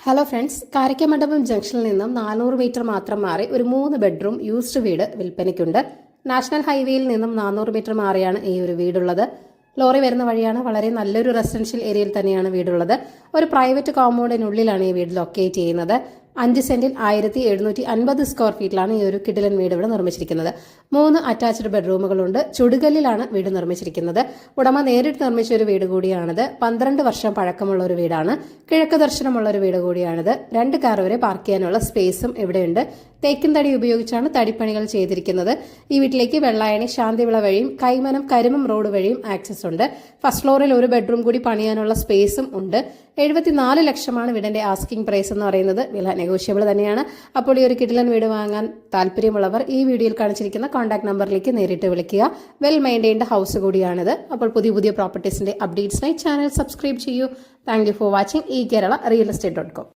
Hello friends, കാരക്കമണ്ഡപം ജംഗ്ഷനിൽ നിന്നും 400 metre മാത്രം മാറി ഒരു 3 ബെഡ്റൂം യൂസ്ഡ് വീട് വിൽപ്പനയ്ക്കുണ്ട്. നാഷണൽ ഹൈവേയിൽ നിന്നും 400 മീറ്റർ മാറിയാണ് ഈ ഒരു വീടുള്ളത്. ലോറി വരുന്ന വഴിയാണ്. വളരെ നല്ലൊരു റെസിഡൻഷ്യൽ ഏരിയയിൽ തന്നെയാണ് വീടുള്ളത്. ഒരു പ്രൈവറ്റ് കോമ്പൗണ്ടിനുള്ളിലാണ് ഈ വീട് ലൊക്കേറ്റ് ചെയ്യുന്നത്. 5 സെന്റിൽ 1750 സ്ക്വയർ ഫീറ്റിലാണ് ഈ ഒരു കിടിലൻ വീട് ഇവിടെ നിർമ്മിച്ചിരിക്കുന്നത്. 3 അറ്റാച്ച്ഡ് ബെഡ്റൂമുകളുണ്ട്. ചുടുകല്ലിലാണ് വീട് നിർമ്മിച്ചിരിക്കുന്നത്. ഉടമ നേരിട്ട് നിർമ്മിച്ച ഒരു വീട് കൂടിയാണിത്. 12 വർഷം പഴക്കമുള്ള ഒരു വീടാണ്. കിഴക്ക് ദർശനമുള്ള ഒരു വീട് കൂടിയാണിത്. 2 കാർ വരെ പാർക്ക് ചെയ്യാനുള്ള സ്പേസും ഇവിടെയുണ്ട്. തേക്കിൻ തടി ഉപയോഗിച്ചാണ് തടിപ്പണികൾ ചെയ്തിരിക്കുന്നത്. ഈ വീട്ടിലേക്ക് വെള്ളായണി ശാന്തിവിള വഴിയും കൈമനം കരിമം റോഡ് വഴിയും ആക്സസ് ഉണ്ട്. ഫസ്റ്റ് ഫ്ലോറിൽ ഒരു ബെഡ്റൂം കൂടി പണിയാനുള്ള സ്പേസും ഉണ്ട്. 74 ലക്ഷമാണ് വീടിന്റെ ആസ്കിംഗ് പ്രൈസ് എന്ന് പറയുന്നത്. വില നെഗോഷ്യബിൾ തന്നെയാണ്. അപ്പോൾ ഈ ഒരു കിടിലൻ വീട് വാങ്ങാൻ താല്പര്യമുള്ളവർ ഈ വീഡിയോയിൽ കാണിച്ചിരിക്കുന്ന കോൺടാക്ട് നമ്പറിലേക്ക് നേരിട്ട് വിളിക്കുക. വെൽ മെയിൻറ്റെയിൻഡ് ഹൗസ് കൂടിയാണിത്. അപ്പോൾ പുതിയ പ്രോപ്പർട്ടീസിന്റെ അപ്ഡേറ്റ്സിനായി ചാനൽ സബ്സ്ക്രൈബ് ചെയ്യൂ. Thank you for watching. ഈ കേരള റിയൽ എസ്റ്റേറ്റ്.com.